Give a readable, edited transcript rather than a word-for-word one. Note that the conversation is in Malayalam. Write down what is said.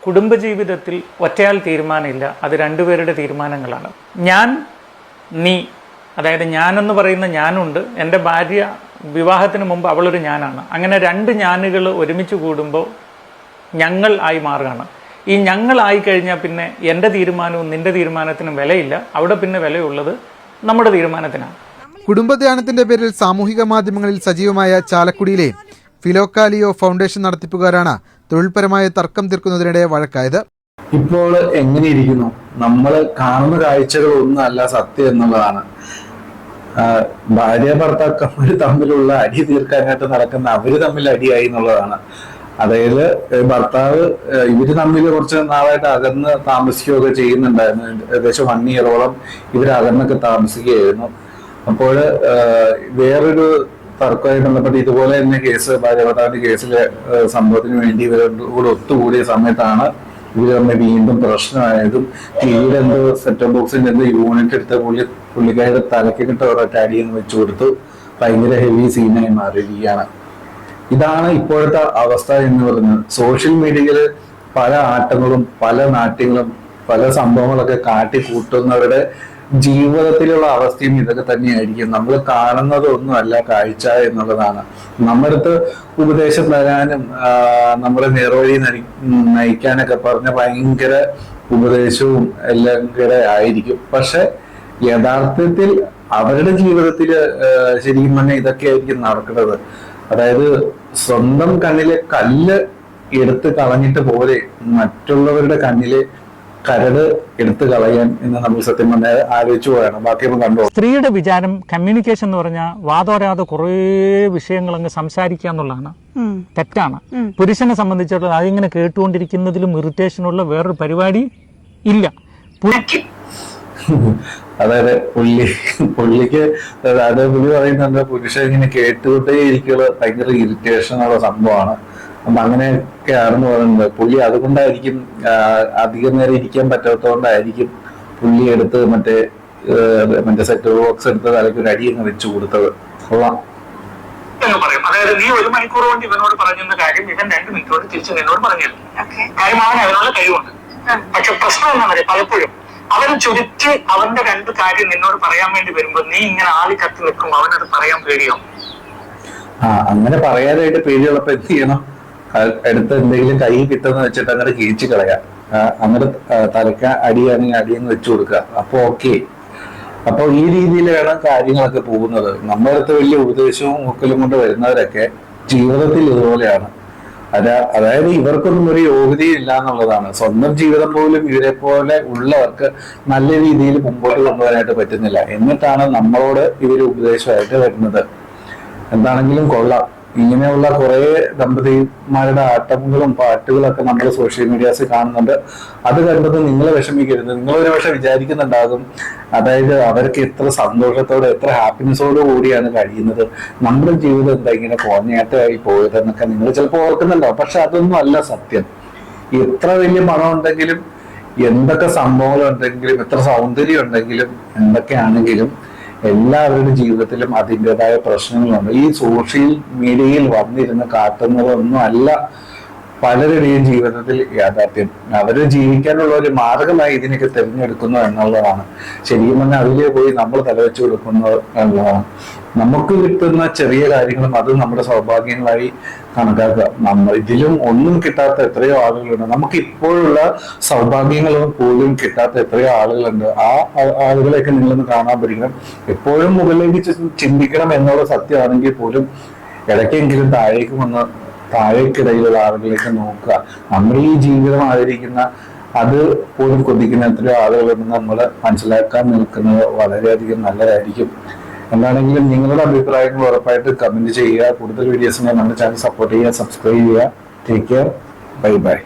കുടുംബജീവിതത്തിൽ ഒറ്റയാൾ തീരുമാനമില്ല, അത് രണ്ടുപേരുടെ തീരുമാനങ്ങളാണ്. ഞാൻ, നീ, അതായത് ഞാനെന്ന് പറയുന്ന ഞാനുണ്ട്, എൻ്റെ ഭാര്യ വിവാഹത്തിന് മുമ്പ് അവളൊരു ഞാനാണ്. അങ്ങനെ രണ്ട് ഞാനുകൾ ഒരുമിച്ച് കൂടുമ്പോൾ ഞങ്ങൾ ആയി മാറുകയാണ്. ഈ ഞങ്ങളായി കഴിഞ്ഞാൽ പിന്നെ എൻ്റെ തീരുമാനവും നിൻ്റെ തീരുമാനത്തിനും വിലയില്ല. അവിടെ പിന്നെ വിലയുള്ളത് നമ്മുടെ തീരുമാനത്തിനാണ്. കുടുംബധ്യാനത്തിന്റെ പേരിൽ സാമൂഹിക മാധ്യമങ്ങളിൽ സജീവമായ ചാലക്കുടിയിലെ ഫിലോക്കാലിയോ ഫൗണ്ടേഷൻ നടത്തിപ്പുകാരാണ് തൊഴിൽപരമായ തർക്കം തീർക്കുന്നതിനിടെ വഴക്കായത്. ഇപ്പോൾ എങ്ങനെ ഇരിക്കുന്നു? നമ്മൾ കാണുന്ന കാഴ്ചകൾ ഒന്നല്ല സത്യം എന്നുള്ളതാണ്. ഭാര്യ ഭർത്താക്കന്മാർ തമ്മിലുള്ള അടി തീർക്കാനായിട്ട് നടക്കുന്ന അവര് തമ്മിൽ അടിയായി എന്നുള്ളതാണ്. അതായത് ഭർത്താവ് ഇവര് തമ്മിൽ കുറച്ച് നാളായിട്ട് അകന്ന് താമസിക്കുകയൊക്കെ ചെയ്യുന്നുണ്ടായിരുന്നു. ഏകദേശം 1 ഇയറോളം ഇവർ അകന്നൊക്കെ താമസിക്കുകയായിരുന്നു. അപ്പോൾ വേറൊരു തർക്കമായി ബന്ധപ്പെട്ട് ഇതുപോലെ തന്നെ കേസ്, ഭാര്യ ഭർത്താവിന്റെ കേസിലെ സംഭവത്തിന് വേണ്ടി ഇവരോട് കൂടെ ഒത്തുകൂടിയ സമയത്താണ് ഇവർ തമ്മിൽ വീണ്ടും പ്രശ്നമായതും ടിവിയുടെ എന്തോ സെറ്റ് ബോക്സിന്റെ എന്തോ യൂണിറ്റ് എടുത്ത പുള്ളിക്കാരുടെ തലക്കിട്ട് ഒരൊറ്റ അടിയെന്ന് വെച്ചു കൊടുത്തു. ഭയങ്കര ഹെവി സീനായി മാറിയിരിക്കുകയാണ്. ഇതാണ് ഇപ്പോഴത്തെ അവസ്ഥ എന്ന് പറയുന്നത്. സോഷ്യൽ മീഡിയയിൽ പല ആട്ടങ്ങളും പല നാട്യങ്ങളും പല സംഭവങ്ങളൊക്കെ കാട്ടിക്കൂട്ടുന്നവരുടെ ജീവിതത്തിലുള്ള അവസ്ഥയും ഇതൊക്കെ തന്നെയായിരിക്കും. നമ്മൾ കാണുന്നതൊന്നുമല്ല കാഴ്ച എന്നുള്ളതാണ്. നമ്മുടെ അടുത്ത് ഉപദേശം തരാനും നമ്മളെ നേർവഴി നയിക്കാനൊക്കെ പറഞ്ഞ ഭയങ്കര ഉപദേശവും എല്ലാം കൂടെ ആയിരിക്കും. പക്ഷെ യഥാർത്ഥത്തിൽ അവരുടെ ജീവിതത്തിൽ ശരിക്കും പറഞ്ഞാൽ ഇതൊക്കെ ആയിരിക്കും നടക്കുന്നത്. അതായത് സ്വന്തം കണ്ണിലെ കല്ല് എടുത്ത് കളഞ്ഞിട്ട് പോലെ മറ്റുള്ളവരുടെ കണ്ണിലെ കരട് എടുത്തു കളയാൻ എന്ന് നമ്മൾ സത്യം പറഞ്ഞാൽ ആലോചിച്ചു പോയാണ്. ബാക്കി കണ്ടു. സ്ത്രീയുടെ വിചാരം കമ്മ്യൂണിക്കേഷൻ എന്ന് പറഞ്ഞാൽ വാതോരാതെ കുറേ വിഷയങ്ങൾ അങ്ങ് സംസാരിക്കുക എന്നുള്ളതാണ്. തെറ്റാണ്. പുരുഷനെ സംബന്ധിച്ചിടത്തോളം അതിങ്ങനെ കേട്ടുകൊണ്ടിരിക്കുന്നതിലും ഇറിറ്റേഷനുള്ള വേറൊരു പരിപാടി ഇല്ല. അതായത് പുള്ളിക്ക് അത് പുള്ളി പറയുന്നുണ്ട്, പുരുഷൻ ഇങ്ങനെ കേട്ടുകൊണ്ടേ ഇരിക്കുക ഭയങ്കര ഇറിറ്റേഷനുള്ള സംഭവമാണ്. അപ്പൊ അങ്ങനെയൊക്കെയാണെന്ന് പറയുന്നത്. പുള്ളി അതുകൊണ്ടായിരിക്കും അധികം നേരം ഇരിക്കാൻ പറ്റാത്തതുകൊണ്ടായിരിക്കും പുള്ളി എടുത്ത് മറ്റേ സെറ്റ് ബോക്സ് എടുത്ത് തലയ്ക്ക് ഒരു അടി അങ്ങ് വെച്ചു കൊടുത്തത്. കൊള്ളാം എന്ന് പറയും. അതായത് നീ 1 മണിക്കൂർ കൊണ്ട് ഇവനോട് പറഞ്ഞിരുന്ന കാര്യം ഇവൻ 2 മിനിറ്റ് കൊണ്ട് തിരിച്ച് നിന്നോട് പറഞ്ഞിരുന്നു. കാര്യം അവൻ അതിനുള്ള കഴിവുണ്ട്. പക്ഷെ പ്രശ്നം എന്താ പറയുക, പലപ്പോഴും അവൻ ചുരുക്കി അവന്റെ 2 കാര്യം നിന്നോട് പറയാൻ വേണ്ടി വരുമ്പോ നീ ഇങ്ങനെ ആളി കത്തി നിൽക്കുമ്പോ അവനത് പറയാൻ പേടിയാവും. അങ്ങനെ പറയാനായിട്ട് പേടിയുള്ളപ്പോ എന്ത് ചെയ്യണം? അടുത്ത് എന്തെങ്കിലും കൈ കിട്ടുന്ന വെച്ചിട്ട് അങ്ങനെ കീഴ്ച്ചു കളയാം. അങ്ങനെ തലക്ക അടിയാണെങ്കിൽ അടിയെന്ന് വെച്ചു കൊടുക്കുക. അപ്പൊ ഓക്കെ. അപ്പൊ ഈ രീതിയിലാണ് കാര്യങ്ങളൊക്കെ പോകുന്നത്. നമ്മുടെ അടുത്ത് വലിയ ഉപദേശവും ഒക്കലും കൊണ്ട് വരുന്നവരൊക്കെ ജീവിതത്തിൽ ഇതുപോലെയാണ്. അതായത് ഇവർക്കൊന്നും ഒരു യോഗ്യതയില്ല എന്നുള്ളതാണ്. സ്വന്തം ജീവിതം പോലും ഇവരെ പോലെ ഉള്ളവർക്ക് നല്ല രീതിയിൽ മുമ്പോട്ട് കൊണ്ടുപോകാനായിട്ട് പറ്റുന്നില്ല. എന്നിട്ടാണ് നമ്മളോട് ഇവര് ഉപദേശമായിട്ട് വരുന്നത്. എന്താണെങ്കിലും കൊള്ളാം. ഇങ്ങനെയുള്ള കുറെ ദമ്പതിമാരുടെ ആട്ടങ്ങളും പാട്ടുകളൊക്കെ നമ്മൾ സോഷ്യൽ മീഡിയാസിൽ കാണുന്നുണ്ട്. അത് കണ്ടത് നിങ്ങൾ വിഷമിക്കരുത്. നിങ്ങളൊരു പക്ഷെ വിചാരിക്കുന്നുണ്ടാകും, അതായത് അവർക്ക് എത്ര സന്തോഷത്തോടെ എത്ര ഹാപ്പിനെസ്സോട് കൂടിയാണ് കഴിയുന്നത്, നമ്മുടെ ജീവിതം എന്താ ഇങ്ങനെ കോഞ്ഞാട്ടമായി പോയതെന്നൊക്കെ നിങ്ങൾ ചിലപ്പോൾ ഓർക്കുന്നുണ്ടാവും. പക്ഷെ അതൊന്നും അല്ല സത്യം. എത്ര വലിയ പണം ഉണ്ടെങ്കിലും എന്തൊക്കെ സംഭവങ്ങളുണ്ടെങ്കിലും എത്ര സൗന്ദര്യം ഉണ്ടെങ്കിലും എന്തൊക്കെയാണെങ്കിലും എല്ലാവരുടെ ജീവിതത്തിലും അതിൻ്റെതായ പ്രശ്നങ്ങളുണ്ട്. ഈ സോഷ്യൽ മീഡിയയിൽ വന്നിരുന്ന് കാട്ടുന്നതൊന്നും അല്ല പലരുടെയും ജീവിതത്തിൽ യാഥാർത്ഥ്യം. അവര് ജീവിക്കാനുള്ള ഒരു മാർഗമായി ഇതിനൊക്കെ തിരഞ്ഞെടുക്കുന്നു എന്നുള്ളതാണ്. ശരിക്കും പറഞ്ഞാൽ അതിലേ പോയി നമ്മൾ തലവെച്ചു കൊടുക്കുന്നത് എന്നുള്ളതാണ്. നമുക്ക് കിട്ടുന്ന ചെറിയ കാര്യങ്ങളും അത് നമ്മുടെ സൗഭാഗ്യങ്ങളായി കണക്കാക്കുക. ഇതിലും ഒന്നും കിട്ടാത്ത എത്രയോ ആളുകളുണ്ട്. നമുക്ക് ഇപ്പോഴുള്ള സൗഭാഗ്യങ്ങളും പോലും കിട്ടാത്ത എത്രയോ ആളുകളുണ്ട്. ആ ആളുകളെയൊക്കെ നിങ്ങളൊന്ന് കാണാൻ പഠിക്കണം. എപ്പോഴും മുകളിലേക്ക് ചിന്തിക്കണം എന്നുള്ള സത്യമാണെങ്കിൽ പോലും ഇടയ്ക്കെങ്കിലും താഴേക്കിടയിലുള്ള ആളുകളേക്ക് നോക്കുക. നമ്മുടെ ഈ ജീവിതം ആചരിക്കുന്ന അത് പോലും കൊതിക്കുന്ന എത്രയോ ആളുകളുണ്ടെന്ന് നമ്മൾ മനസ്സിലാക്കാൻ നിൽക്കുന്നത് വളരെയധികം നല്ലതായിരിക്കും. എന്താണെങ്കിലും നിങ്ങളുടെ അഭിപ്രായങ്ങൾ ഉറപ്പായിട്ട് കമന്റ് ചെയ്യുക. കൂടുതൽ വീഡിയോസിനെ നമ്മുടെ ചാനൽ സപ്പോർട്ട് ചെയ്യുക, സബ്സ്ക്രൈബ് ചെയ്യുക. Take care. Bye bye.